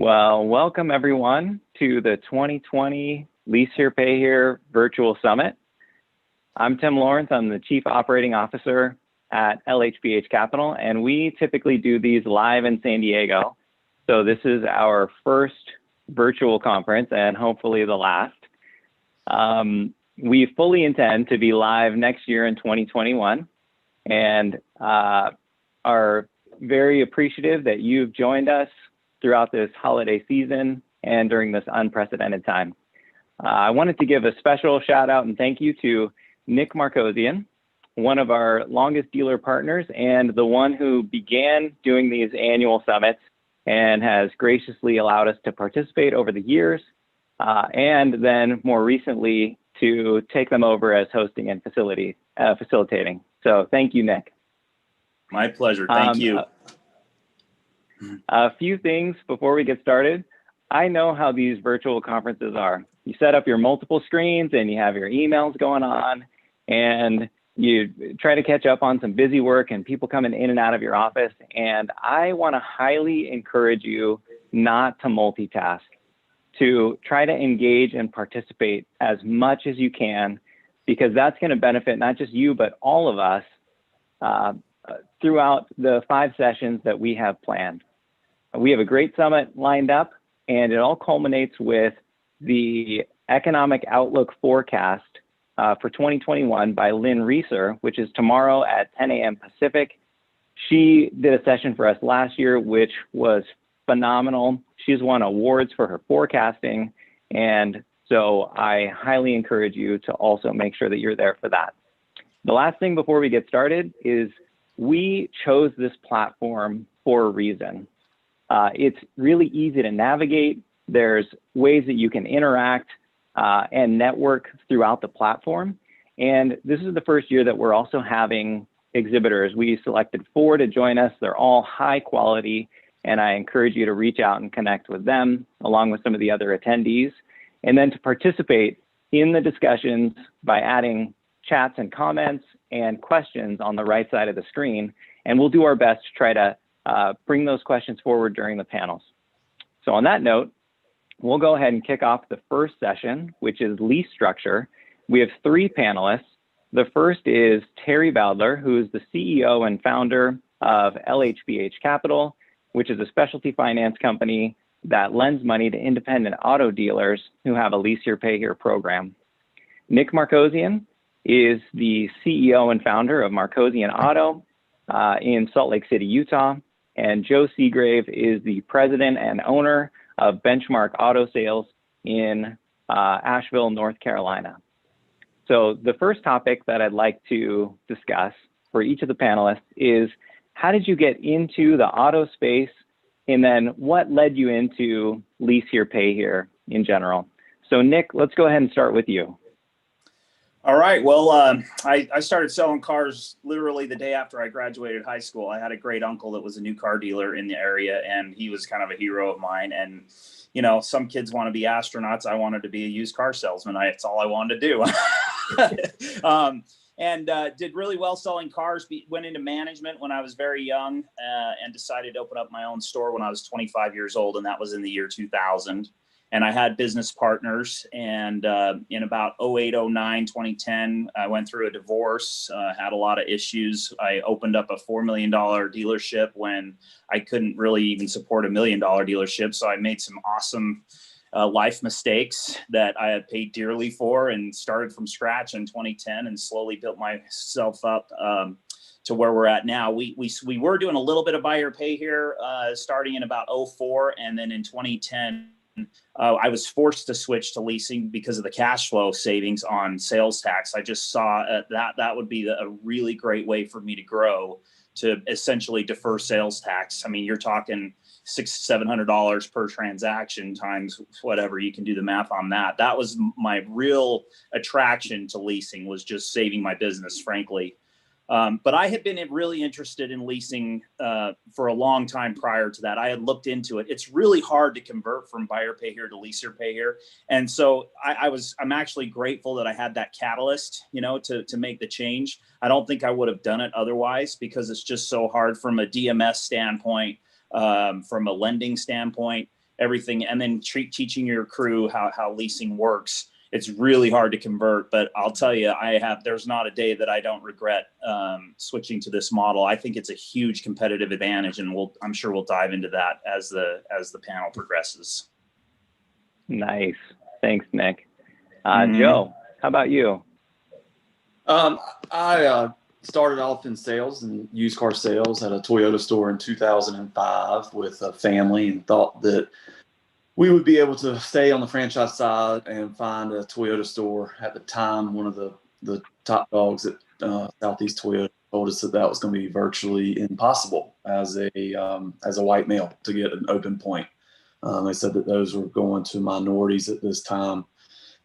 Well, welcome everyone to the 2020 Lease Here, Pay Here Virtual Summit. I'm Tim Lawrence. I'm the Chief Operating Officer at LHPH Capital, and we typically do these live in San Diego. So this is our first virtual conference and hopefully the last. We fully intend to be live next year in 2021 and are very appreciative that you've joined us throughout this holiday season and during this unprecedented time. I wanted to give a special shout out and thank you to Nick Markosian, one of our longest dealer partners and the one who began doing these annual summits and has graciously allowed us to participate over the years, and then more recently to take them over as hosting and facilitating. So thank you, Nick. My pleasure. Thank you. A few things before we get started. I know how these virtual conferences are. You set up your multiple screens and you have your emails going on and you try to catch up on some busy work and people coming in and out of your office. And I want to highly encourage you not to multitask, to try to engage and participate as much as you can, because that's going to benefit not just you, but all of us throughout the 5 sessions that we have planned. We have a great summit lined up, and it all culminates with the Economic Outlook Forecast for 2021 by Lynn Reeser, which is tomorrow at 10 a.m. Pacific. She did a session for us last year, which was phenomenal. She's won awards for her forecasting, and so I highly encourage you to also make sure that you're there for that. The last thing before we get started is we chose this platform for a reason. It's really easy to navigate. There's ways that you can interact and network throughout the platform. And this is the first year that we're also having exhibitors. We selected 4 to join us. They're all high quality, and I encourage you to reach out and connect with them along with some of the other attendees, and then to participate in the discussions by adding chats and comments and questions on the right side of the screen. And we'll do our best to try to bring those questions forward during the panels. So on that note, we'll go ahead and kick off the first session, which is Lease Structure. We have 3 panelists. The first is Terry Bowdler, who is the CEO and founder of LHPH Capital, which is a specialty finance company that lends money to independent auto dealers who have a Lease Here, Pay Here program. Nick Markosian is the CEO and founder of Markosian Auto in Salt Lake City, Utah. And Joe Seagrave is the president and owner of Benchmark Auto Sales in Asheville, North Carolina. So the first topic that I'd like to discuss for each of the panelists is, how did you get into the auto space? And then what led you into Lease Here, Pay Here in general? So Nick, let's go ahead and start with you. All right. Well, I started selling cars literally the day after I graduated high school. I had a great uncle that was a new car dealer in the area, and he was kind of a hero of mine. And, you know, some kids want to be astronauts. I wanted to be a used car salesman. That's all I wanted to do. Did really well selling cars, went into management when I was very young, and decided to open up my own store when I was 25 years old. And that was in the year 2000. And I had business partners, and in about 08, 09, 2010, I went through a divorce, had a lot of issues. I opened up a $4 million dealership when I couldn't really even support $1 million dealership. So I made some awesome life mistakes that I had paid dearly for, and started from scratch in 2010 and slowly built myself up to where we're at now. We were doing a little bit of buy here, pay here starting in about 04, and then in 2010, I was forced to switch to leasing because of the cash flow savings on sales tax. I just saw that would be a really great way for me to grow, to essentially defer sales tax. I mean, you're talking $600-700 per transaction times whatever. You can do the math on that. That was my real attraction to leasing, was just saving my business, frankly. But I had been really interested in leasing for a long time prior to that. I had looked into it. It's really hard to convert from buyer pay here to leaser pay here. And so I'm actually grateful that I had that catalyst, to make the change. I don't think I would have done it otherwise, because it's just so hard from a DMS standpoint, from a lending standpoint. everything, and then teaching your crew how leasing works. It's really hard to convert, but I'll tell you, there's not a day that I don't regret switching to this model. I think it's a huge competitive advantage, and I'm sure we'll dive into that as the panel progresses. Nice. Thanks, Nick. Joe, how about you? I started off in sales and used car sales at a Toyota store in 2005 with a family, and thought that we would be able to stay on the franchise side and find a Toyota store. At the time, one of the top dogs at Southeast Toyota told us that was going to be virtually impossible as a white male to get an open point. They said that those were going to minorities at this time.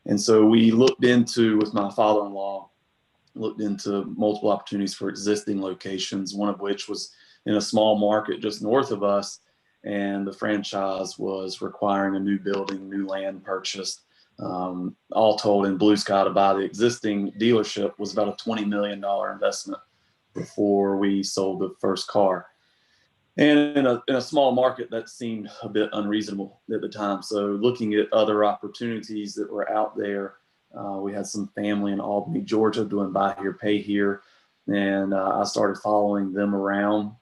And so we with my father-in-law, looked into multiple opportunities for existing locations, one of which was in a small market just north of us. And the franchise was requiring a new building, new land purchased. All told, in blue sky to buy the existing dealership was about a $20 million investment before we sold the first car. And in a small market, that seemed a bit unreasonable at the time. So looking at other opportunities that were out there, we had some family in Albany, Georgia doing buy here, pay here. And I started following them around.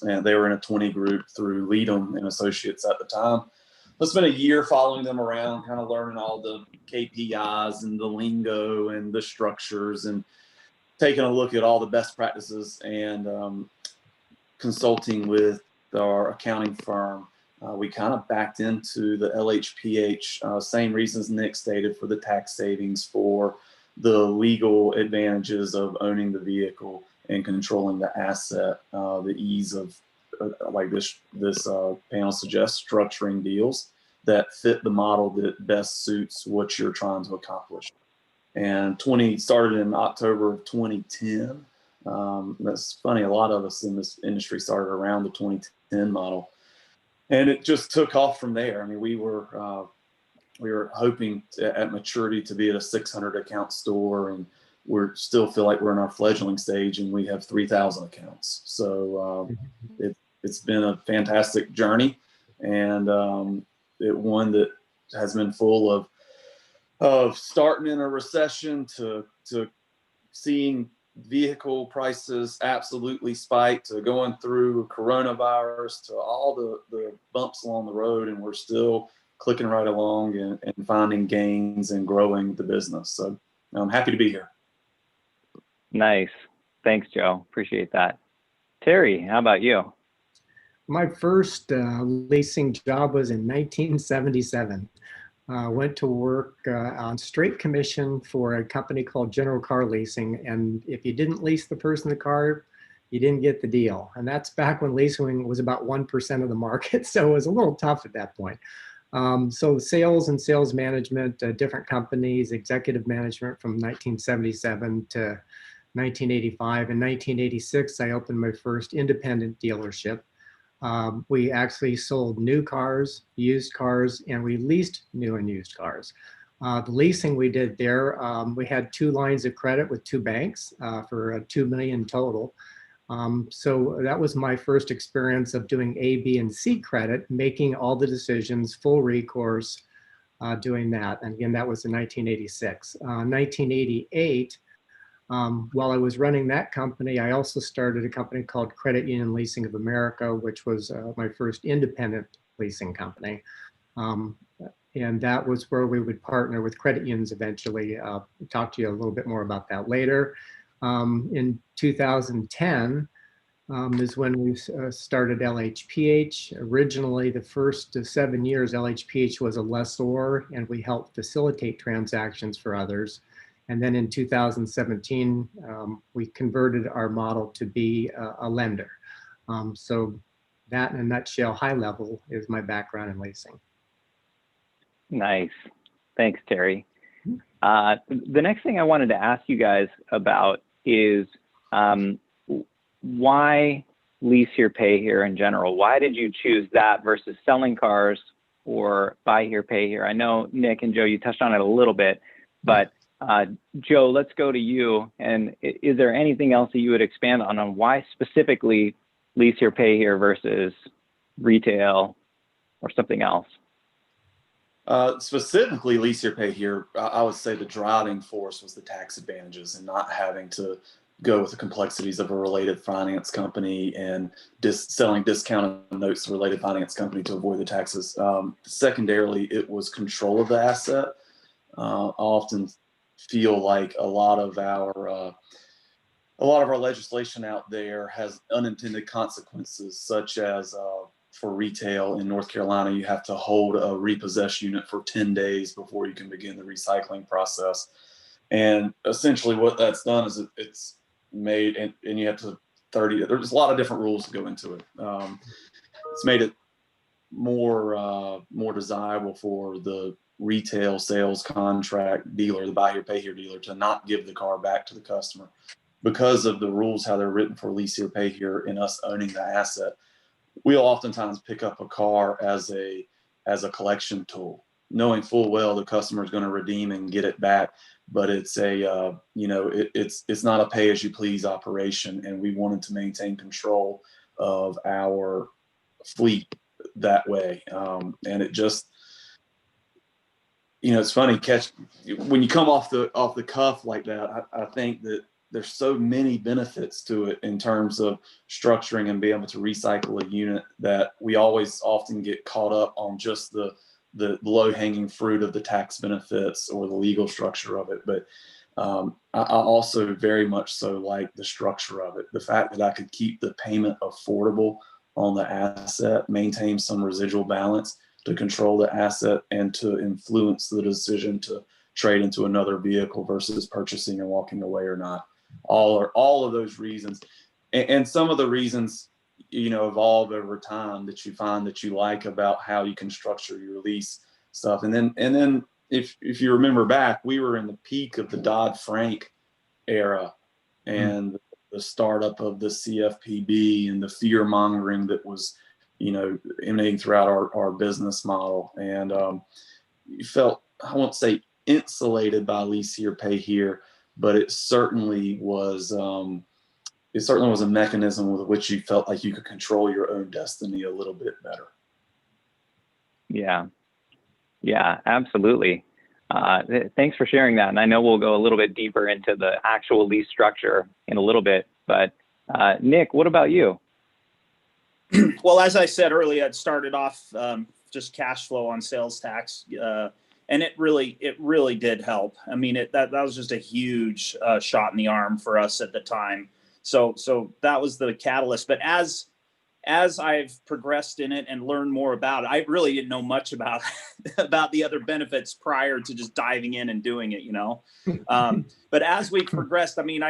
And they were in a 20 group through Leadham and Associates at the time. I spent a year following them around, kind of learning all the KPIs and the lingo and the structures, and taking a look at all the best practices, and consulting with our accounting firm. We kind of backed into the LHPH, same reasons Nick stated, for the tax savings, for the legal advantages of owning the vehicle and controlling the asset, the ease of, like this panel suggests, structuring deals that fit the model that best suits what you're trying to accomplish. And started in October of 2010. That's funny, a lot of us in this industry started around the 2010 model, and it just took off from there. I mean, we were hoping at maturity to be at a 600 account store, and we're still feel like we're in our fledgling stage, and we have 3,000 accounts. So it's been a fantastic journey, and one that has been full of starting in a recession to seeing vehicle prices absolutely spike, to going through coronavirus, to all the bumps along the road, and we're still clicking right along and finding gains and growing the business. So I'm happy to be here. Nice. Thanks, Joe. Appreciate that. Terry, how about you? My first leasing job was in 1977. Went to work on straight commission for a company called General Car Leasing. And if you didn't lease the person the car, you didn't get the deal. And that's back when leasing was about 1% of the market. So it was a little tough at that point. So sales and sales management, different companies, executive management from 1977 to 1985. In 1986, I opened my first independent dealership. We actually sold new cars, used cars, and we leased new and used cars. The leasing we did there, we had 2 lines of credit with 2 banks for $2 million total. So that was my first experience of doing A, B, and C credit, making all the decisions, full recourse, doing that. And again, that was in 1986. 1988, while I was running that company, I also started a company called Credit Union Leasing of America, which was my first independent leasing company. And that was where we would partner with credit unions eventually. I'll talk to you a little bit more about that later. In 2010 is when we started LHPH. Originally, the first 7 years, LHPH was a lessor, and we helped facilitate transactions for others. And then in 2017, we converted our model to be a lender. So that, in a nutshell, high level, is my background in leasing. Nice. Thanks, Terry. The next thing I wanted to ask you guys about is why lease here, pay here in general? Why did you choose that versus selling cars or buy here, pay here? I know Nick and Joe, you touched on it a little bit, but Joe, let's go to you. And is there anything else that you would expand on why specifically lease here, pay here versus retail or something else? Specifically, lease here, pay here, I would say the driving force was the tax advantages and not having to go with the complexities of a related finance company and selling discounted notes to a related finance company to avoid the taxes. Secondarily, it was control of the asset. I often feel like a lot of our legislation out there has unintended consequences, such as for retail in North Carolina, you have to hold a repossessed unit for 10 days before you can begin the recycling process. And essentially what that's done is it's made, and you have to there's a lot of different rules that go into it. It's made it more desirable for the retail sales contract dealer, the buy here, pay here dealer, to not give the car back to the customer because of the rules, how they're written for lease here, pay here, and us owning the asset. We'll oftentimes pick up a car as a collection tool, knowing full well the customer is going to redeem and get it back. But it's it's not a pay as you please operation, and we wanted to maintain control of our fleet that way. And it just, it's funny when you come off the cuff like that. I think that there's so many benefits to it in terms of structuring and being able to recycle a unit that we often get caught up on just the low-hanging fruit of the tax benefits or the legal structure of it. But I also very much so like the structure of it. The fact that I could keep the payment affordable on the asset, maintain some residual balance to control the asset and to influence the decision to trade into another vehicle versus purchasing and walking away or not. All of those reasons, and some of the reasons evolve over time that you find that you like about how you can structure your lease stuff. And then if you remember back, we were in the peak of the Dodd-Frank era and the startup of the CFPB and the fear mongering that was emanating throughout our business model. And you felt, I won't say insulated by lease here, pay here, but it certainly was a mechanism with which you felt like you could control your own destiny a little bit better. Yeah, absolutely. Thanks for sharing that. And I know we'll go a little bit deeper into the actual lease structure in a little bit, but Nick, what about you? Well, as I said earlier, it started off just cash flow on sales tax. And it really did help. I mean, that was just a huge shot in the arm for us at the time. So that was the catalyst. But as I've progressed in it and learned more about it, I really didn't know much about the other benefits prior to just diving in and doing it, But as we progressed, I mean,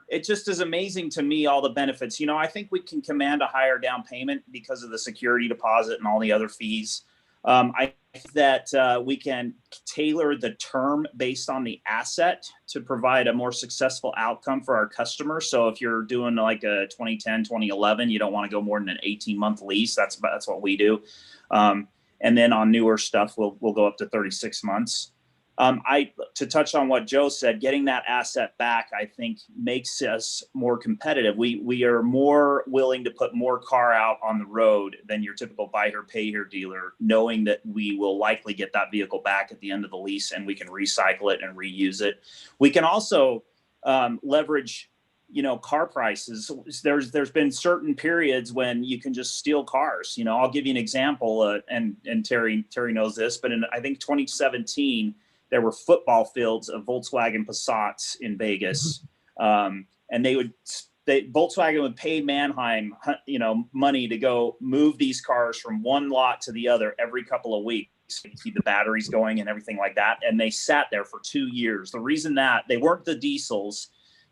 it just is amazing to me, all the benefits. I think we can command a higher down payment because of the security deposit and all the other fees. I think that we can tailor the term based on the asset to provide a more successful outcome for our customers. So if you're doing like a 2010, 2011, you don't want to go more than an 18-month lease. That's what we do. And then on newer stuff, we'll go up to 36 months. To touch on what Joe said, getting that asset back, I think, makes us more competitive. We are more willing to put more car out on the road than your typical buy here, pay here dealer, knowing that we will likely get that vehicle back at the end of the lease and we can recycle it and reuse it. We can also leverage, car prices. There's been certain periods when you can just steal cars. I'll give you an example, and Terry knows this, but in I think 2017. There were football fields of Volkswagen Passats in Vegas, and Volkswagen would pay Mannheim, money to go move these cars from one lot to the other every couple of weeks to keep the batteries going and everything like that. And they sat there for 2 years. The reason that they weren't the diesels,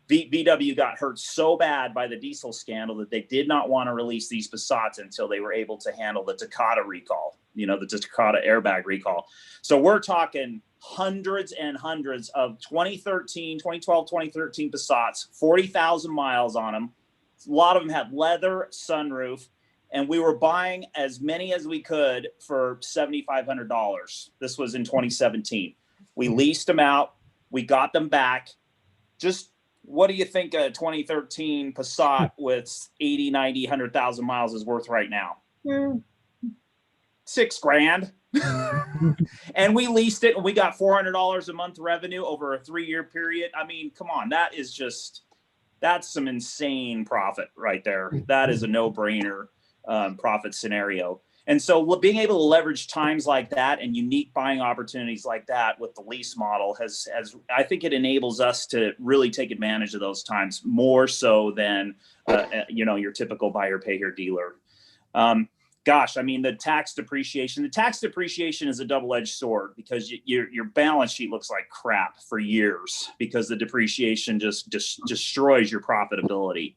VW got hurt so bad by the diesel scandal that they did not want to release these Passats until they were able to handle the Takata recall, the Takata airbag recall. So we're talking hundreds and hundreds of 2012, 2013 Passats, 40,000 miles on them. A lot of them had leather sunroof, and we were buying as many as we could for $7,500. This was in 2017. We leased them out. We got them back. Just what do you think a 2013 Passat with 80, 90, 100,000 miles is worth right now? $6,000. And we leased it and we got $400 a month revenue over a 3-year period. I mean, come on, that's some insane profit right there. That is a no-brainer profit scenario. And so being able to leverage times like that and unique buying opportunities like that with the lease model has I think it enables us to really take advantage of those times more so than your typical buy here pay here dealer. Gosh, I mean, the tax depreciation is a double-edged sword because your balance sheet looks like crap for years because the depreciation just destroys your profitability.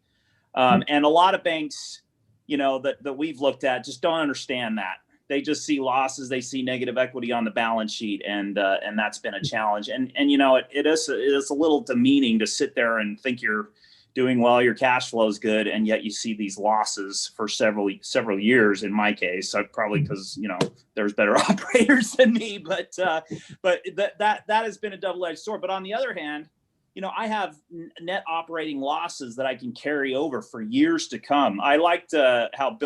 And a lot of banks, that we've looked at just don't understand that. They just see losses. They see negative equity on the balance sheet. And that's been a challenge. And it is a little demeaning to sit there and think you're doing well, your cash flow is good, and yet you see these losses for several years. In my case, probably because there's better operators than me, but that has been a double-edged sword. But on the other hand, I have net operating losses that I can carry over for years to come. I liked how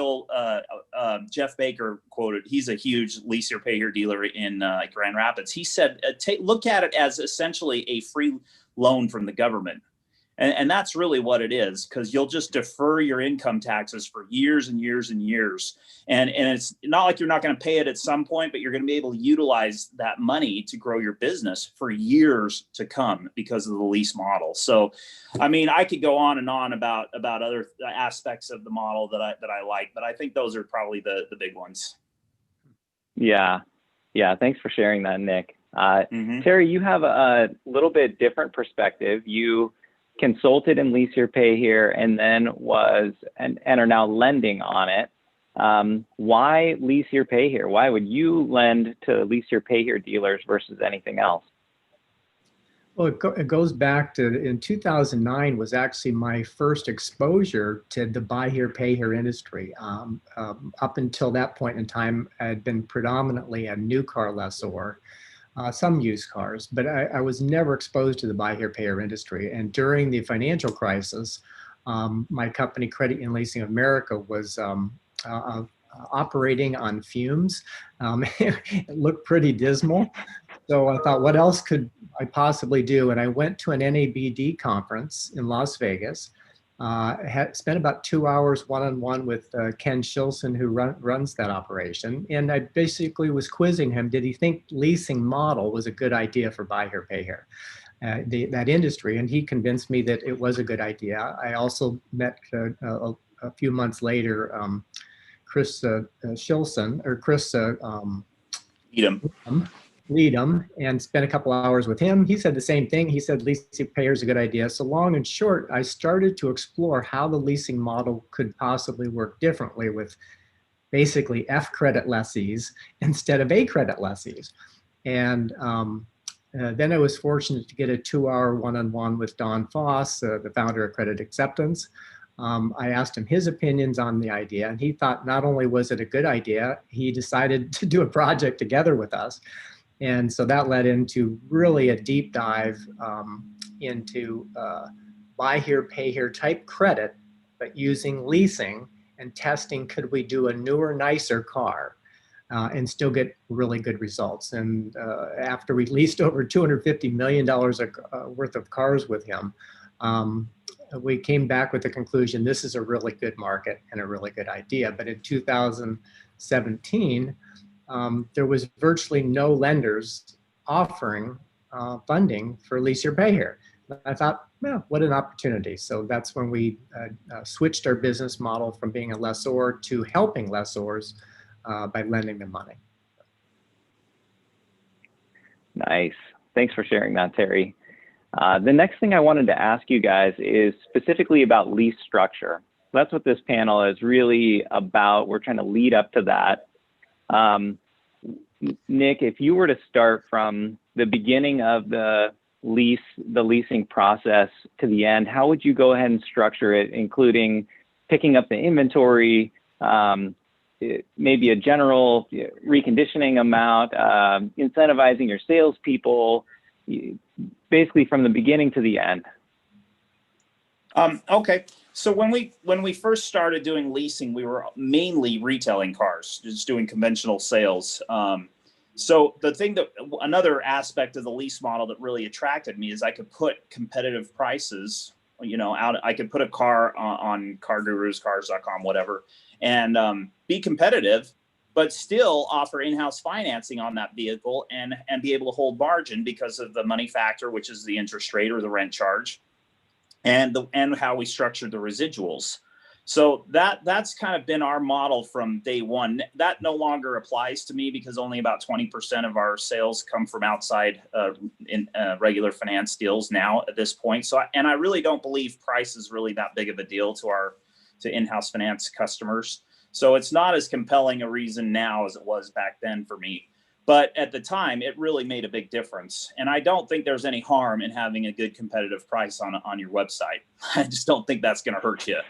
Jeff Baker quoted. He's a huge lease here pay here dealer in Grand Rapids. He said, look at it as essentially a free loan from the government. And that's really what it is, because you'll just defer your income taxes for years and years and years. And it's not like you're not going to pay it at some point, but you're going to be able to utilize that money to grow your business for years to come because of the lease model. So, I mean, I could go on and on about other aspects of the model that I like, but I think those are probably the big ones. Yeah. Thanks for sharing that, Nick. Terry, you have a little bit different perspective. You consulted in lease here pay here and then are now lending on it. Why lease here pay here? Why would you lend to lease here pay here dealers versus anything else? Well, it goes back to in 2009 was actually my first exposure to the buy here pay here industry. Up until that point in time, I had been predominantly a new car lessor. Some used cars, but I was never exposed to the buy here, pay here industry. And during the financial crisis, my company, Credit and Leasing America, was operating on fumes. It looked pretty dismal. So I thought, what else could I possibly do? And I went to an NABD conference in Las Vegas. Spent about 2 hours one-on-one with Ken Shilson, who runs that operation. And I basically was quizzing him, did he think leasing model was a good idea for buy here, pay here, that industry? And he convinced me that it was a good idea. I also met a few months later, Chris Shilson, or Chris Leadham, and spent a couple hours with him. He said the same thing. He said leasing pay here is a good idea. So long and short, I started to explore how the leasing model could possibly work differently with basically F credit lessees instead of A credit lessees. And then I was fortunate to get a 2-hour one-on-one with Don Foss, the founder of Credit Acceptance. I asked him his opinions on the idea, and he thought not only was it a good idea, he decided to do a project together with us. And so that led into really a deep dive into buy here, pay here type credit, but using leasing and testing, could we do a newer, nicer car and still get really good results? And after we leased over $250 million worth of cars with him, we came back with the conclusion, this is a really good market and a really good idea. But in 2017, there was virtually no lenders offering funding for lease here, pay here. I thought, well, what an opportunity. So that's when we switched our business model from being a lessor to helping lessors by lending them money. Nice. Thanks for sharing that, Terry. The next thing I wanted to ask you guys is specifically about lease structure. That's what this panel is really about. We're trying to lead up to that. Nick, if you were to start from the beginning of the leasing process to the end, how would you go ahead and structure it, including picking up the inventory, maybe a general reconditioning amount, incentivizing your salespeople, basically from the beginning to the end? Okay. So when we first started doing leasing, we were mainly retailing cars, just doing conventional sales. So the thing that another aspect of the lease model that really attracted me is I could put competitive prices, out. I could put a car on Car Gurus, Cars.com, whatever, and be competitive, but still offer in-house financing on that vehicle and be able to hold margin because of the money factor, which is the interest rate or the rent charge, and how we structured the residuals. So that's kind of been our model from day one. That no longer applies to me because only about 20% of our sales come from outside regular finance deals now at this point. So I really don't believe price is really that big of a deal to in-house finance customers. So it's not as compelling a reason now as it was back then for me. But at the time, it really made a big difference. And I don't think there's any harm in having a good competitive price on your website. I just don't think that's going to hurt you,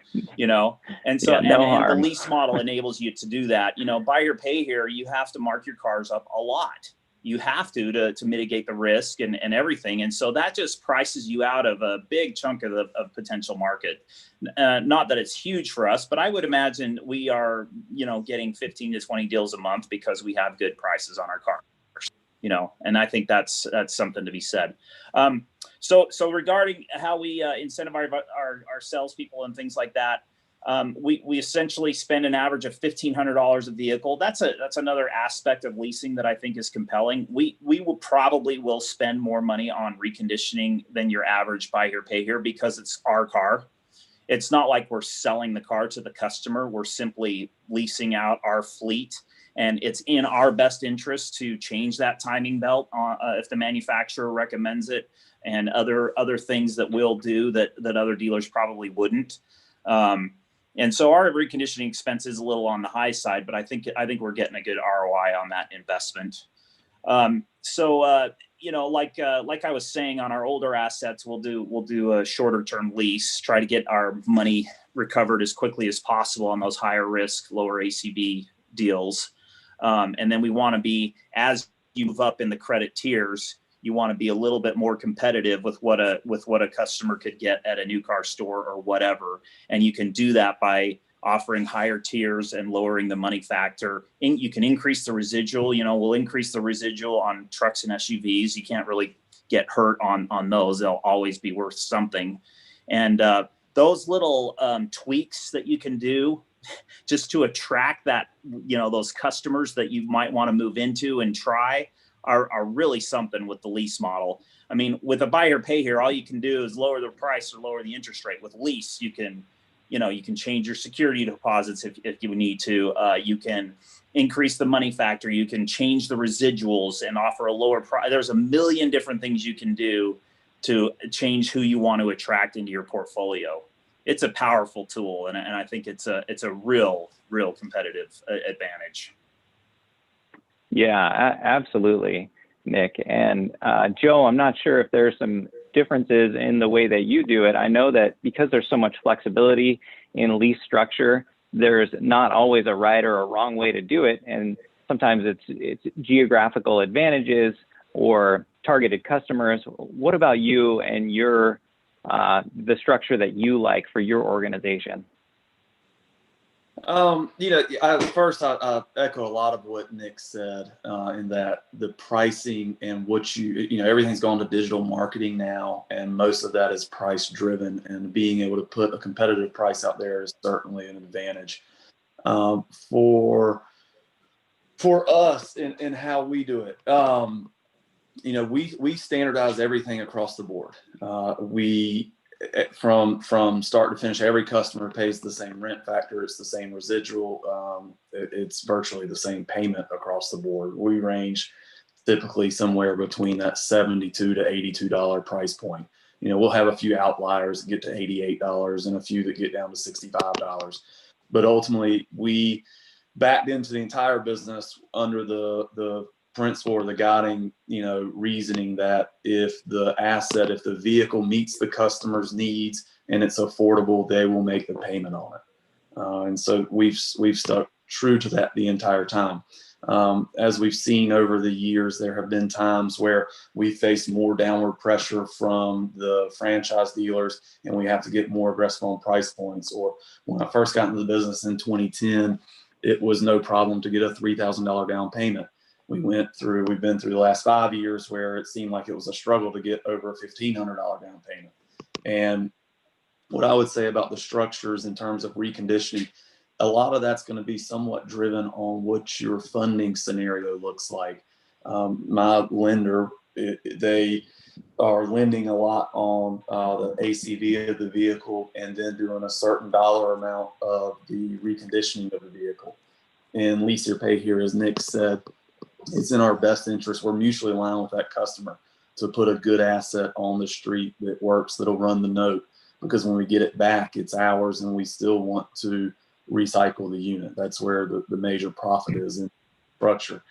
And so, and the lease model enables you to do that. Buy here, pay here, you have to mark your cars up a lot. You have to mitigate the risk and everything. And so that just prices you out of a big chunk of the potential market. Not that it's huge for us, but I would imagine we are, getting 15 to 20 deals a month because we have good prices on our cars, and I think that's something to be said. So regarding how we incentivize our salespeople and things like that, we essentially spend an average of $1,500 a vehicle. That's another aspect of leasing that I think is compelling. We will probably spend more money on reconditioning than your average buy here, pay here because it's our car. It's not like we're selling the car to the customer. We're simply leasing out our fleet, and it's in our best interest to change that timing belt if the manufacturer recommends it, and other things that we'll do that other dealers probably wouldn't. And so our reconditioning expense is a little on the high side, but I think we're getting a good ROI on that investment. Like I was saying, on our older assets, we'll do a shorter term lease, try to get our money recovered as quickly as possible on those higher risk, lower ACV deals. And then we want to be, as you move up in the credit tiers, you want to be a little bit more competitive with what a customer could get at a new car store or whatever. And you can do that by offering higher tiers and lowering the money factor. You can increase the residual. We'll increase the residual on trucks and SUVs. You can't really get hurt on those. They'll always be worth something. And those little tweaks that you can do just to attract that, those customers that you might want to move into and try are really something with the lease model. I mean, with a buy here, pay here, all you can do is lower the price or lower the interest rate. With lease, you can change your security deposits if you need to. You can increase the money factor. You can change the residuals and offer a lower price. There's a million different things you can do to change who you want to attract into your portfolio. It's a powerful tool, and I think it's a real competitive advantage. Yeah, absolutely, Nick. And Joe, I'm not sure if there's some differences in the way that you do it. I know that because there's so much flexibility in lease structure, there's not always a right or a wrong way to do it. And sometimes it's geographical advantages or targeted customers. What about you and the structure that you like for your organization? First I echo a lot of what Nick said, in that the pricing and what everything's gone to digital marketing now, and most of that is price driven, and being able to put a competitive price out there is certainly an advantage. For us in how we do it, we standardize everything across the board. From start to finish, every customer pays the same rent factor. It's the same residual. It's virtually the same payment across the board. We range typically somewhere between that $72 to $82 price point. We'll have a few outliers that get to $88 and a few that get down to $65. But ultimately, we backed into the entire business under the principle or the guiding, reasoning that if the vehicle meets the customer's needs and it's affordable, they will make the payment on it. And so we've stuck true to that the entire time. As we've seen over the years, there have been times where we face more downward pressure from the franchise dealers and we have to get more aggressive on price points. Or when I first got into the business in 2010, it was no problem to get a $3,000 down payment. we've been through the last 5 years where it seemed like it was a struggle to get over a $1,500 down payment. And what I would say about the structures in terms of reconditioning, a lot of that's going to be somewhat driven on what your funding scenario looks like. My lender, they are lending a lot on the ACV of the vehicle and then doing a certain dollar amount of the reconditioning of the vehicle. And Lease or Pay here, as Nick said, it's in our best interest. We're mutually aligned with that customer to put a good asset on the street that works, that'll run the note, because when we get it back, it's ours and we still want to recycle the unit. That's where the major profit is in structure.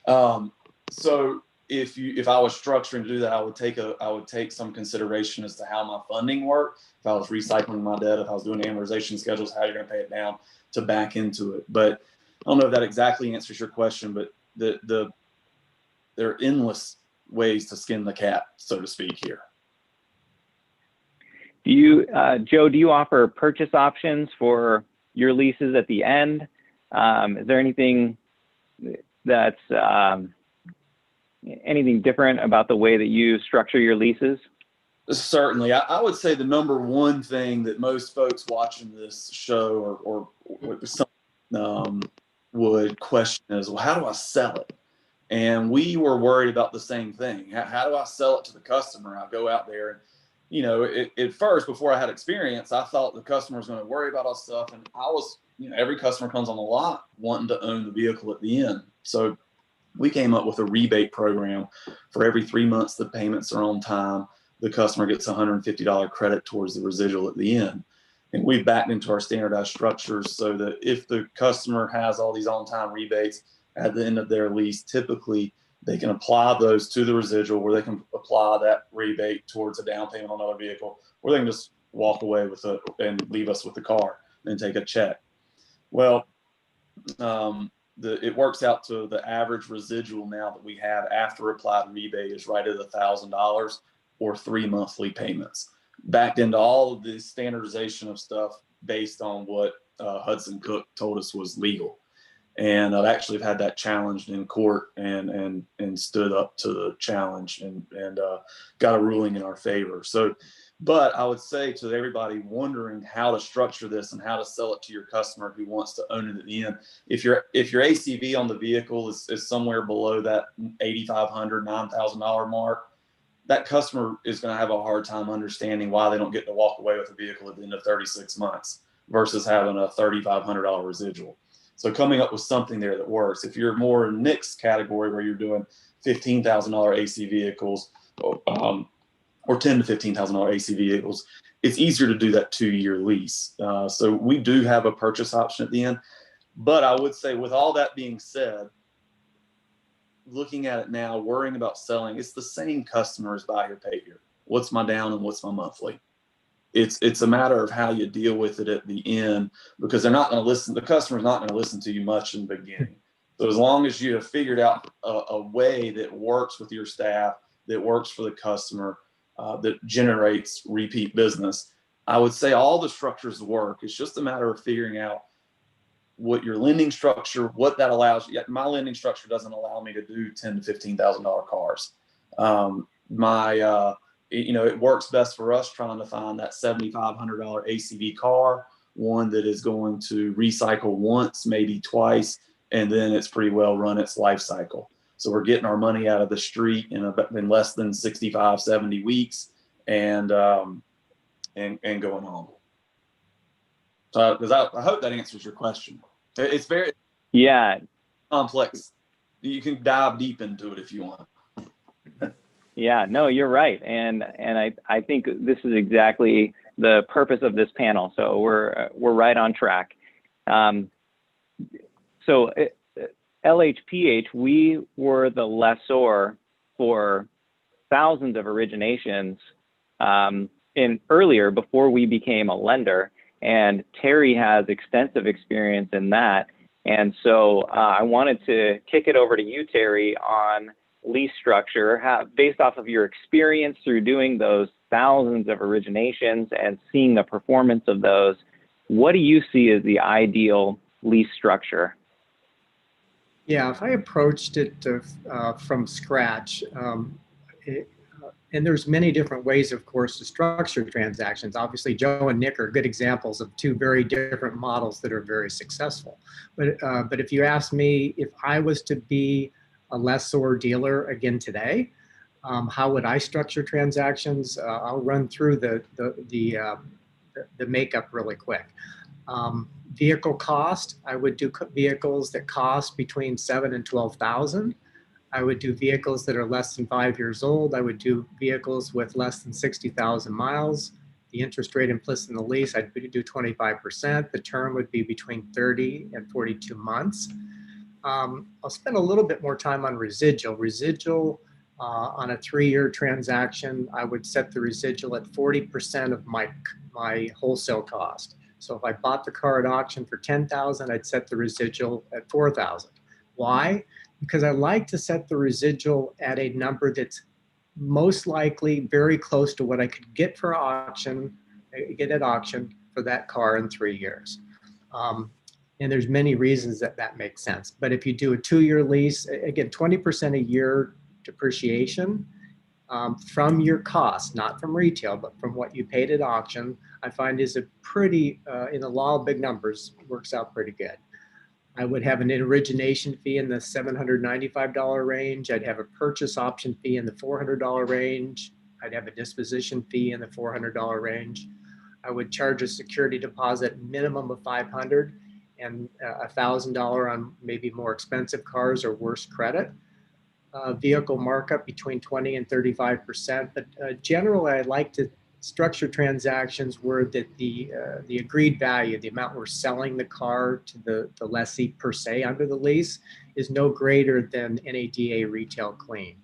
So if I was structuring to do that, I would take some consideration as to how my funding worked. If I was recycling my debt, if I was doing amortization schedules, how you're going to pay it down to back into it. But I don't know if that exactly answers your question, but there are endless ways to skin the cat, so to speak, here. Do you, Joe, do you offer purchase options for your leases at the end? Is there anything that's anything different about the way that you structure your leases? Certainly. I would say the number one thing that most folks watching this show or would question is, well, how do I sell it? And we were worried about the same thing. How do I sell it to the customer? I go out there and, you know, at first, before I had experience, I thought the customer was going to worry about all stuff. And I was, you know, every customer comes on the lot wanting to own the vehicle at the end. So we came up with a rebate program. For every 3 months the payments are on time, the customer gets $150 credit towards the residual at the end. And we've backed into our standardized structures so that if the customer has all these on-time rebates at the end of their lease, typically they can apply those to the residual, where they can apply that rebate towards a down payment on another vehicle, or they can just walk away with it and leave us with the car and take a check. Well, it works out to the average residual now that we have after applied rebate is right at $1,000 or 3 monthly payments, backed into all of the standardization of stuff based on what Hudson Cook told us was legal. And I've actually had that challenged in court and stood up to the challenge and got a ruling in our favor. So, but I would say to everybody wondering how to structure this and how to sell it to your customer who wants to own it at the end, if your ACV on the vehicle is somewhere below that $8,500, $9,000 mark, that customer is going to have a hard time understanding why they don't get to walk away with a vehicle at the end of 36 months versus having a $3,500 residual. So coming up with something there that works. If you're more in Nick's category where you're doing $15,000 AC vehicles or $10,000 to $15,000 AC vehicles, it's easier to do that 2-year lease. So we do have a purchase option at the end. But I would say, with all that being said, looking at it now, worrying about selling, it's the same customer as buy here, pay here. What's my down and what's my monthly? It's a matter of how you deal with it at the end, because they're not going to listen. The customer's not going to listen to you much in the beginning. So as long as you have figured out a way that works with your staff, that works for the customer, that generates repeat business, I would say all the structures work. It's just a matter of figuring out what your lending structure, what that allows you. My lending structure doesn't allow me to do $10,000 to $15,000 cars. It works best for us trying to find that $7,500 ACV car, one that is going to recycle once, maybe twice, and then it's pretty well run its life cycle. So we're getting our money out of the street in less than 65, 70 weeks and going on. So I hope that answers your question. It's very complex. You can dive deep into it if you want. Yeah, no, you're right. And I think this is exactly the purpose of this panel. So we're right on track. So LHPH, we were the lessor for thousands of originations earlier before we became a lender. And Terry has extensive experience in that. And so I wanted to kick it over to you, Terry, on lease structure, based off of your experience through doing those thousands of originations and seeing the performance of those. What do you see as the ideal lease structure? Yeah, if I approached it from scratch, and there's many different ways, of course, to structure transactions. Obviously, Joe and Nick are good examples of two very different models that are very successful. But if you ask me if I was to be a lessor dealer again today, how would I structure transactions? I'll run through the makeup really quick. Vehicle cost, I would do vehicles that cost between 7 and 12,000. I would do vehicles that are less than 5 years old. I would do vehicles with less than 60,000 miles. The interest rate implicit in the lease, I'd do 25%. The term would be between 30 and 42 months. I'll spend a little bit more time on residual. Residual on a 3-year transaction, I would set the residual at 40% of my wholesale cost. So if I bought the car at auction for 10,000, I'd set the residual at 4,000. Why? Because I like to set the residual at a number that's most likely very close to what I could get for auction, get at auction for that car in 3 years. And there's many reasons that that makes sense. But if you do a 2-year lease, again, 20% a year depreciation from your cost, not from retail, but from what you paid at auction, I find is a pretty, in the law of big numbers, works out pretty good. I would have an origination fee in the $795 range. I'd have a purchase option fee in the $400 range. I'd have a disposition fee in the $400 range. I would charge a security deposit minimum of $500 and $1,000 on maybe more expensive cars or worse credit. Vehicle markup between 20 and 35%. But generally, I like to structure transactions where that the agreed value, the amount we're selling the car to the lessee per se under the lease, is no greater than NADA retail clean.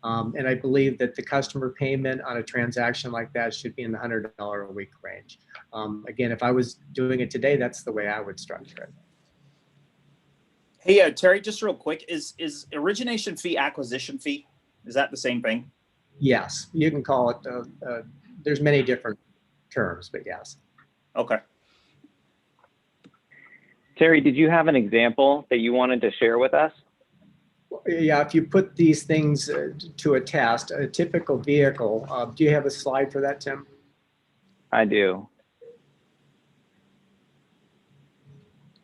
And I believe that the customer payment on a transaction like that should be in the $100 a week range. Again, if I was doing it today, that's the way I would structure it. Hey, Terry, just real quick, is origination fee acquisition fee? Is that the same thing? Yes, you can call it. There's many different terms, but yes. Okay. Terry, did you have an example that you wanted to share with us? Yeah, if you put these things to a test, a typical vehicle, do you have a slide for that, Tim? I do.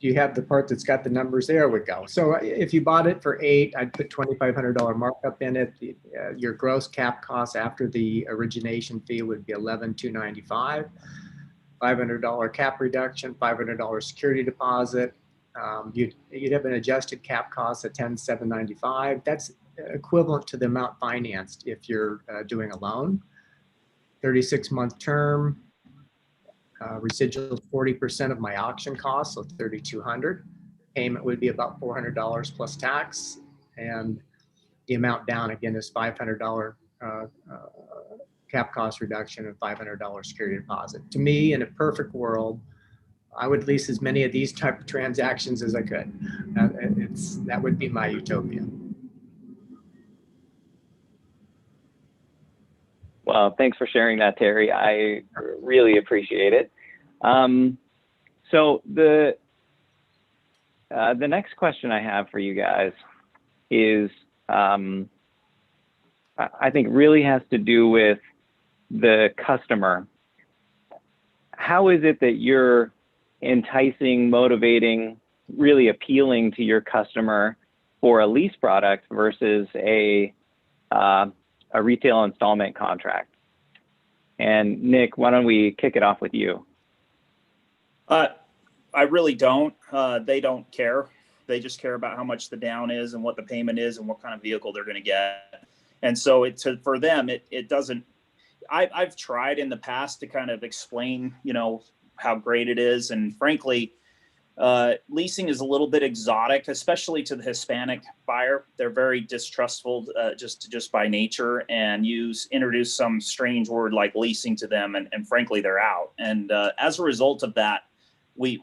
Do you have the part that's got the numbers? There we go. So if you bought it for 8, I'd put $2,500 markup in it. Your gross cap cost after the origination fee would be $11,295. $500 cap reduction, $500 security deposit. You'd have an adjusted cap cost of $10,795. That's equivalent to the amount financed if you're doing a loan. 36-month term. Residual 40% of my auction cost, so $3,200. Payment would be about $400 plus tax, and the amount down again is $500 cap cost reduction and $500 security deposit. To me, in a perfect world, I would lease as many of these type of transactions as I could. That would be my utopia. Well, thanks for sharing that, Terry. I really appreciate it. So the next question I have for you guys is, I think really has to do with the customer. How is it that you're enticing, motivating, really appealing to your customer for a lease product versus a retail installment contract? And Nick, why don't we kick it off with you? I really don't. They don't care. They just care about how much the down is and what the payment is and what kind of vehicle they're going to get. And so for them, it doesn't. I've tried in the past to kind of explain, how great it is, and frankly, leasing is a little bit exotic, especially to the Hispanic buyer. They're very distrustful just by nature, and introduce some strange word like leasing to them, and frankly, they're out. And as a result of that, we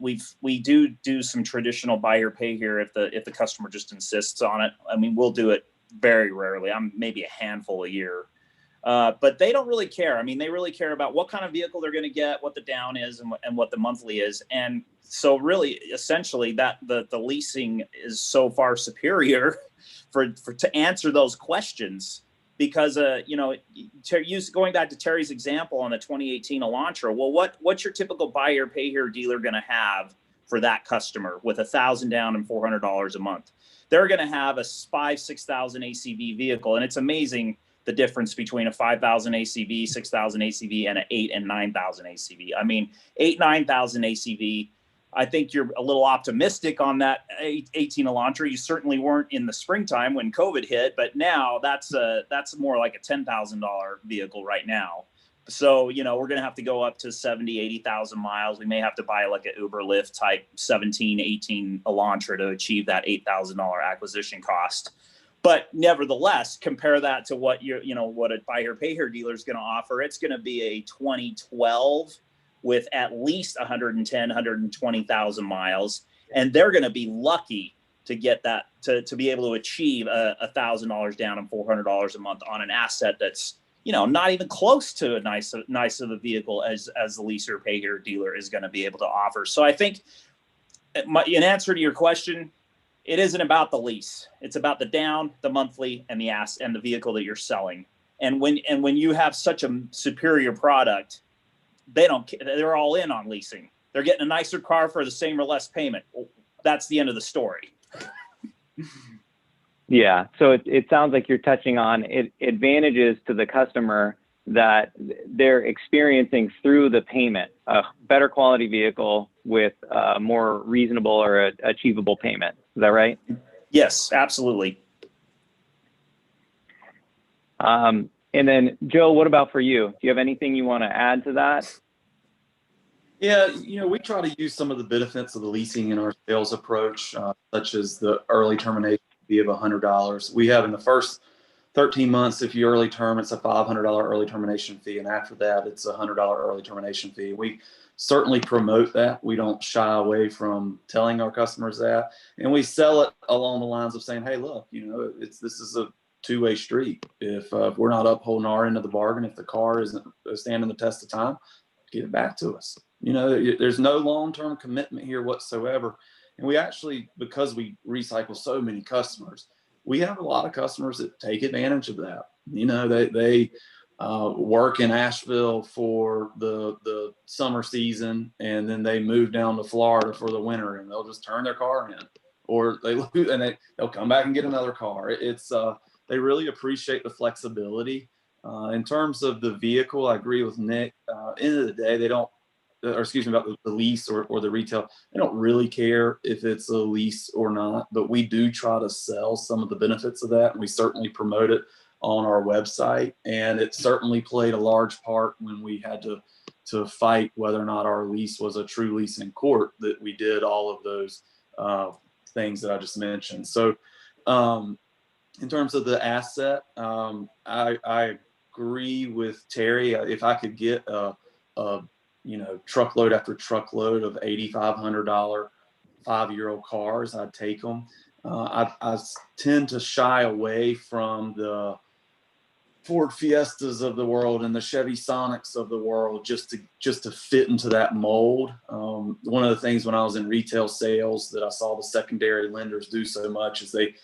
do some traditional buy or pay here if the customer just insists on it. I mean, we'll do it very rarely. I'm maybe a handful a year. But they don't really care. I mean, they really care about what kind of vehicle they're going to get, what the down is, and what the monthly is. And so really, essentially, that the leasing is so far superior for to answer those questions. Because, going back to Terry's example on the 2018 Elantra, well, what's your typical buy here, pay here dealer going to have for that customer with $1,000 down and $400 a month? They're going to have a 6,000 ACV vehicle. And it's amazing the difference between a 5,000 ACV, 6,000 ACV, and an 8 and 9,000 ACV. I mean, 9,000 ACV, I think you're a little optimistic on that 18 Elantra. You certainly weren't in the springtime when COVID hit, but now that's more like a $10,000 vehicle right now. So, we're going to have to go up to 70, 80,000 miles. We may have to buy like an Uber Lyft type 17, 18 Elantra to achieve that $8,000 acquisition cost. But nevertheless, compare that to what what a buy here, pay here dealer is going to offer. It's going to be a 2012 with at least 110, 120,000 miles. And they're going to be lucky to get that, to be able to achieve $1,000 down and $400 a month on an asset that's, not even close to a nice of a vehicle as the lease or pay here dealer is going to be able to offer. So I think in answer to your question, it isn't about the lease. It's about the down, the monthly, and the vehicle that you're selling. And when you have such a superior product, they're all in on leasing. They're getting a nicer car for the same or less payment. That's the end of the story. Yeah. So it sounds like you're touching on advantages to the customer that they're experiencing through the payment, a better quality vehicle with a more reasonable or achievable payment. Is that right? Yes, absolutely. And then Joe, what about for you? Do you have anything you want to add to that? Yeah, we try to use some of the benefits of the leasing in our sales approach, such as the early termination fee of $100. We have in the first 13 months, if you early term, it's a $500 early termination fee. And after that, it's a $100 early termination fee. We certainly promote that. We don't shy away from telling our customers that. And we sell it along the lines of saying, hey, look, this is a two-way street. If we're not upholding our end of the bargain, if the car isn't standing the test of time, get it back to us. There's no long-term commitment here whatsoever. And we actually, because we recycle so many customers, we have a lot of customers that take advantage of that. They work in Asheville for the summer season, and then they move down to Florida for the winter, and they'll just turn their car in, or they'll come back and get another car. They really appreciate the flexibility. In terms of the vehicle, I agree with Nick. End of the day, they don't, or excuse me, about the lease or the retail, they don't really care if it's a lease or not, but we do try to sell some of the benefits of that. And we certainly promote it on our website. And it certainly played a large part when we had to fight whether or not our lease was a true lease in court, that we did all of those things that I just mentioned. So in terms of the asset, I agree with Terry. If I could get a truckload after truckload of $8,500 5-year-old cars, I'd take them. I tend to shy away from the Ford Fiestas of the world and the Chevy Sonics of the world just to fit into that mold. One of the things when I was in retail sales that I saw the secondary lenders do so much is they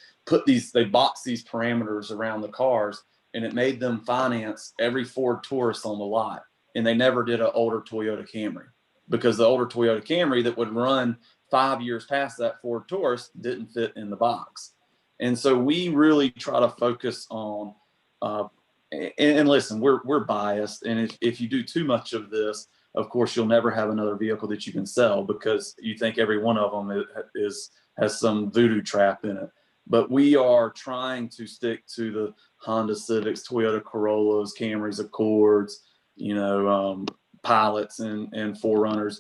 box these parameters around the cars, and it made them finance every Ford Taurus on the lot. And they never did an older Toyota Camry, because the older Toyota Camry that would run 5 years past that Ford Taurus didn't fit in the box. And so we really try to focus on, and listen, we're biased. And if you do too much of this, of course, you'll never have another vehicle that you can sell, because you think every one of them has some voodoo trap in it. But we are trying to stick to the Honda Civics, Toyota Corollas, Camrys, Accords, Pilots and 4Runners.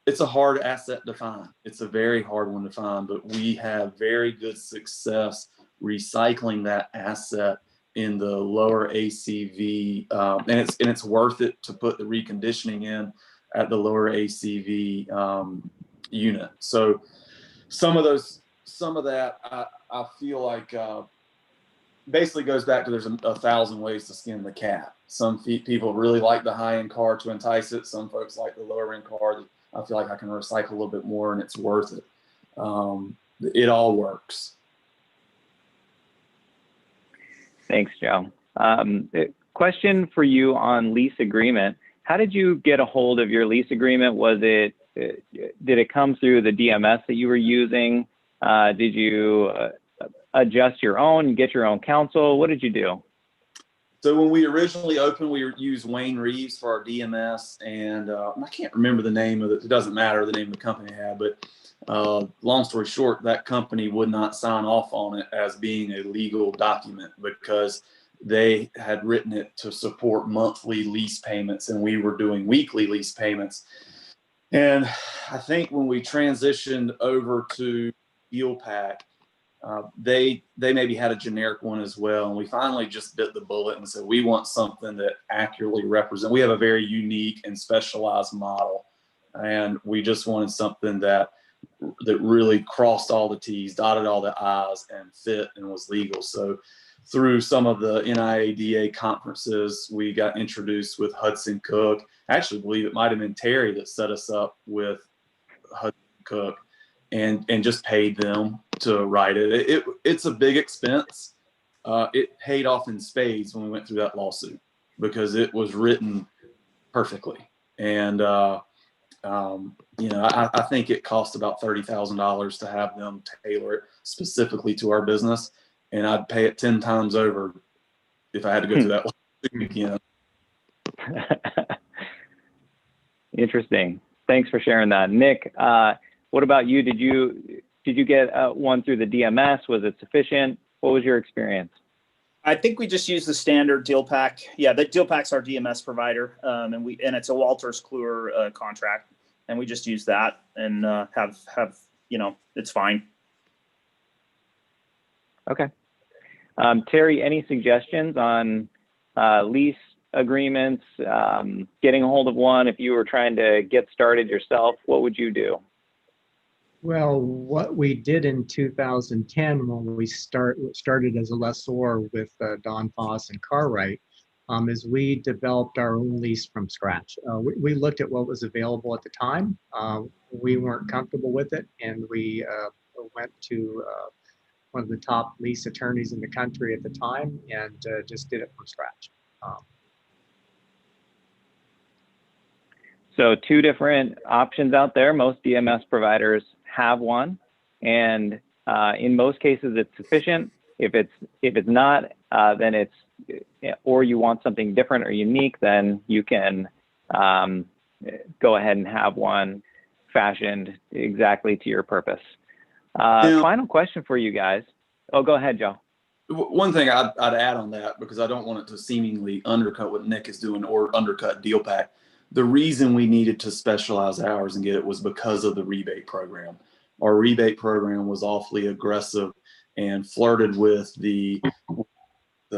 It's a hard asset to find. It's a very hard one to find, but we have very good success recycling that asset in the lower ACV, and it's worth it to put the reconditioning in at the lower ACV unit. So some of that I feel like basically goes back to there's a thousand ways to skin the cat. Some people really like the high-end car to entice it. Some folks like the lower-end car that I feel like I can recycle a little bit more and it's worth it. It all works. Thanks, Joe. Question for you on lease agreement. How did you get a hold of your lease agreement? Did it come through the DMS that you were using? Did you adjust your own, get your own counsel? What did you do? So when we originally opened, we used Wayne Reeves for our DMS, and I can't remember the name of it. It doesn't matter the name of the company I had, but long story short, that company would not sign off on it as being a legal document because they had written it to support monthly lease payments, and we were doing weekly lease payments. And I think when we transitioned over to DealPack, they maybe had a generic one as well. And we finally just bit the bullet and said, we want something that accurately represents. We have a very unique and specialized model. And we just wanted something that really crossed all the T's, dotted all the I's, and fit and was legal. So through some of the NIADA conferences, we got introduced with Hudson Cook. I actually believe it might have been Terry that set us up with Hudson Cook and just paid them to write it. It's a big expense. It paid off in spades when we went through that lawsuit because it was written perfectly. And, I think it cost about $30,000 to have them tailor it specifically to our business. And I'd pay it 10 times over if I had to go through that lawsuit again. Interesting. Thanks for sharing that. Nick, what about you? Did you get one through the DMS? Was it sufficient? What was your experience? I think we just use the standard DealPack. Yeah, the DealPack's our DMS provider, and it's a Walters Kluwer contract, and we just use that and have it's fine. Okay. Terry, any suggestions on lease agreements, getting a hold of one? If you were trying to get started yourself, what would you do? Well, what we did in 2010 when we started as a lessor with Don Foss and Cartwright is we developed our own lease from scratch. We looked at what was available at the time. We weren't comfortable with it, and we went to one of the top lease attorneys in the country at the time and just did it from scratch. So two different options out there. Most DMS providers have one, and in most cases it's sufficient. If it's not, then it's, or you want something different or unique, then you can go ahead and have one fashioned exactly to your purpose. Final question for you guys. Oh, go ahead, Joe. One thing I'd add on that, because I don't want it to seemingly undercut what Nick is doing or undercut DealPack. The reason we needed to specialize ours and get it was because of the rebate program. Our rebate program was awfully aggressive and flirted with the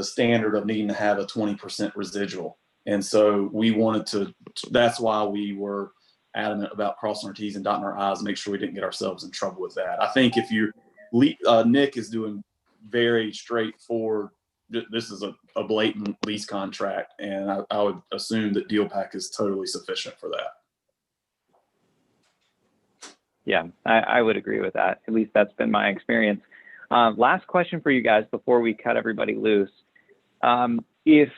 standard of needing to have a 20% residual. And so we wanted to, that's why we were adamant about crossing our T's and dotting our I's, make sure we didn't get ourselves in trouble with that. I think if you, Nick is doing very straightforward, this is a blatant lease contract, and I would assume that DealPack is totally sufficient for that. Yeah, I would agree with that. At least that's been my experience. Last question for you guys before we cut everybody loose. If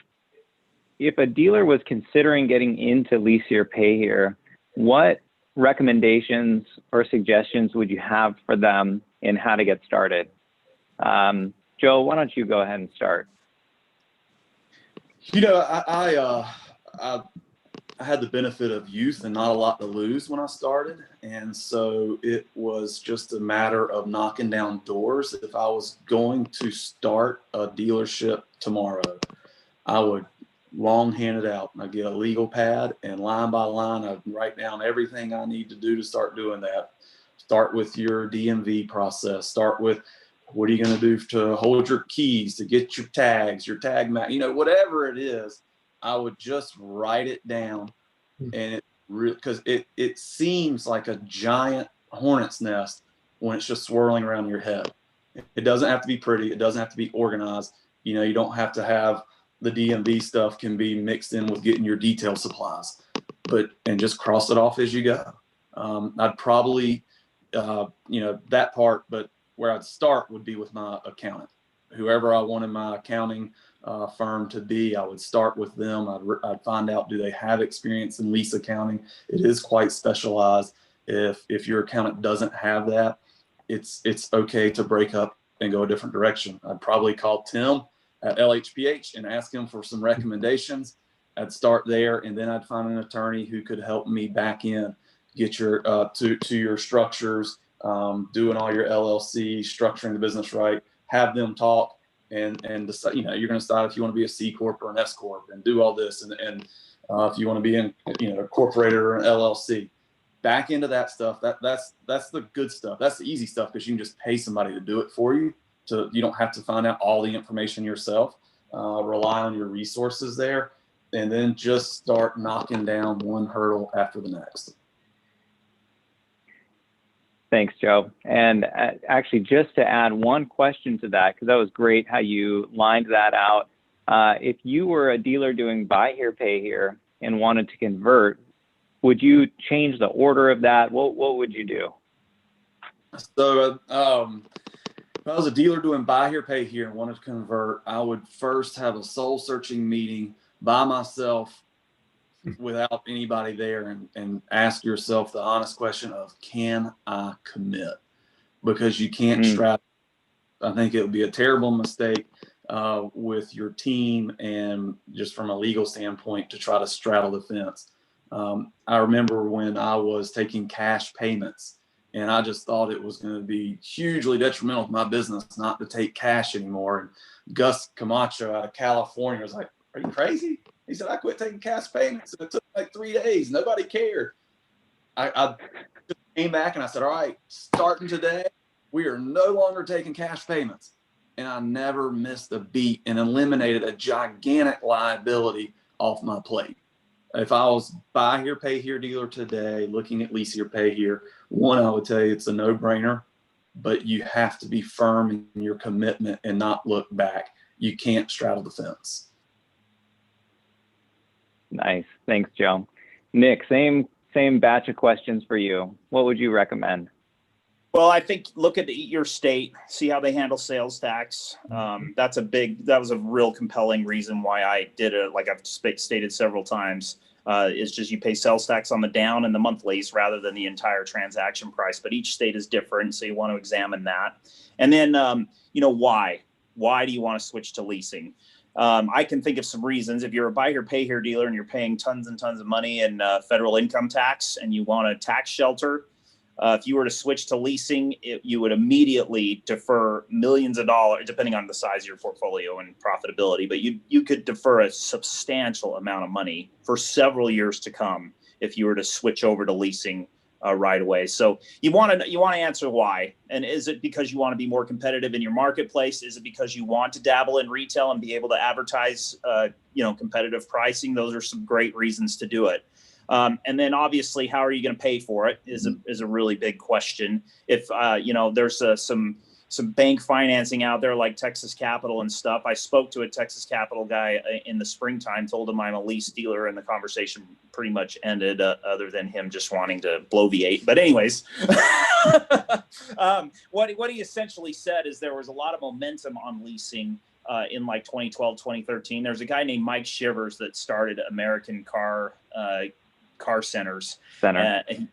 a dealer was considering getting into Lease Here, Pay Here, what recommendations or suggestions would you have for them in how to get started? Joe, why don't you go ahead and start? I had the benefit of youth and not a lot to lose when I started. And so it was just a matter of knocking down doors. If I was going to start a dealership tomorrow, I would longhand it out. I'd get a legal pad, and line by line, I'd write down everything I need to do to start doing that. Start with your DMV process. Start with, what are you going to do to hold your keys, to get your tags, your tag map, whatever it is. I would just write it down, and because it seems like a giant hornet's nest when it's just swirling around your head. It doesn't have to be pretty. It doesn't have to be organized. You don't have to have the DMV stuff can be mixed in with getting your detail supplies, and just cross it off as you go. I'd probably, that part, but where I'd start would be with my accountant. Whoever I wanted my accounting firm to be, I would start with them. I'd find out, do they have experience in lease accounting? It is quite specialized. If your accountant doesn't have that, it's okay to break up and go a different direction. I'd probably call Tim at LHPH and ask him for some recommendations. I'd start there, and then I'd find an attorney who could help me back in, get your to your structures, doing all your LLC, structuring the business right. Have them talk and decide, you're going to decide if you want to be a C corp or an S corp and do all this, and if you want to be in a corporated or an LLC. Back into that stuff. That's the good stuff. That's the easy stuff, because you can just pay somebody to do it for you. So you don't have to find out all the information yourself. Rely on your resources there, and then just start knocking down one hurdle after the next. Thanks, Joe. And actually, just to add one question to that, because that was great how you lined that out. If you were a dealer doing buy here, pay here, and wanted to convert, would you change the order of that? What would you do? So if I was a dealer doing buy here, pay here, and wanted to convert, I would first have a soul searching meeting by myself without anybody there, and ask yourself the honest question of, can I commit? Because you can't straddle. I think it would be a terrible mistake with your team and just from a legal standpoint to try to straddle the fence. I remember when I was taking cash payments, and I just thought it was going to be hugely detrimental to my business not to take cash anymore. And Gus Camacho out of California was like, "Are you crazy?" He said, "I quit taking cash payments, and it took like 3 days. Nobody cared." I just came back and I said, "All right, starting today, we are no longer taking cash payments." And I never missed a beat and eliminated a gigantic liability off my plate. If I was buy here, pay here dealer today, looking at lease here, pay here, one, I would tell you it's a no-brainer, but you have to be firm in your commitment and not look back. You can't straddle the fence. Nice. Thanks, Joe. Nick, same batch of questions for you. What would you recommend? Well, I think look at your state, see how they handle sales tax. That was a real compelling reason why I did it. Like I've stated several times, it's just you pay sales tax on the down and the monthlies rather than the entire transaction price. But each state is different, so you want to examine that. And then, why? Why do you want to switch to leasing? I can think of some reasons. If you're a buy here, pay here dealer and you're paying tons and tons of money in federal income tax and you want a tax shelter, if you were to switch to leasing, you would immediately defer millions of dollars, depending on the size of your portfolio and profitability. But you could defer a substantial amount of money for several years to come if you were to switch over to leasing right away. So you want to answer why. And is it because you want to be more competitive in your marketplace? Is it because you want to dabble in retail and be able to advertise, competitive pricing? Those are some great reasons to do it. And then obviously, how are you going to pay for it is a really big question. If, there's some bank financing out there like Texas Capital and stuff. I spoke to a Texas Capital guy in the springtime, told him I'm a lease dealer, and the conversation pretty much ended other than him just wanting to bloviate. But anyways, what he essentially said is there was a lot of momentum on leasing in like 2012, 2013. There's a guy named Mike Shivers that started American Car Centers.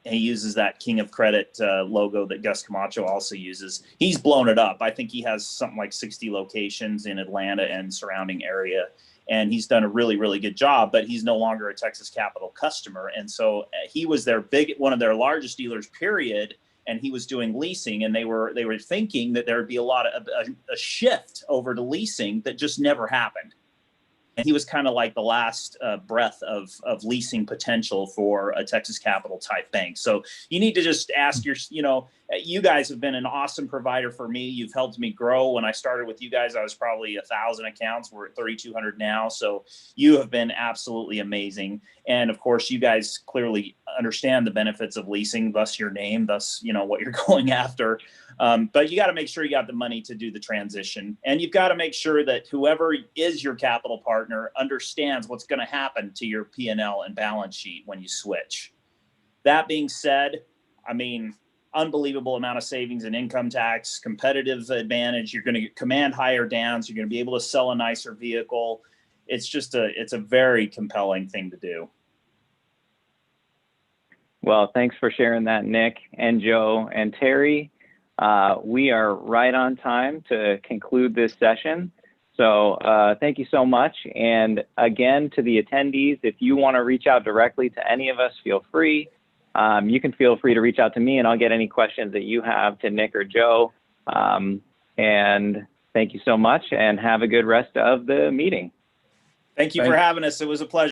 He uses that King of Credit logo that Gus Camacho also uses. He's blown it up. I think he has something like 60 locations in Atlanta and surrounding area. And he's done a really, really good job, but he's no longer a Texas Capital customer. And so he was one of their largest dealers, period. And he was doing leasing, and they were thinking that there would be a shift over to leasing that just never happened. And he was kind of like the last breath of leasing potential for a Texas Capital type bank. So you need to just ask you guys have been an awesome provider for me. You've helped me grow. When I started with you guys, I was probably 1,000 accounts. We're at 3,200 now. So you have been absolutely amazing. And of course, you guys clearly understand the benefits of leasing, thus your name, thus, you know, what you're going after. But you got to make sure you got the money to do the transition. And you've got to make sure that whoever is your capital partner understands what's going to happen to your P&L and balance sheet when you switch. That being said, I mean, unbelievable amount of savings in income tax, competitive advantage. You're going to command higher downs. You're going to be able to sell a nicer vehicle. It's just it's a very compelling thing to do. Well, thanks for sharing that, Nick and Joe and Terry. We are right on time to conclude this session. So thank you so much. And again, to the attendees, if you want to reach out directly to any of us, feel free. You can feel free to reach out to me and I'll get any questions that you have to Nick or Joe. And thank you so much and have a good rest of the meeting. Thank you for having us. It was a pleasure.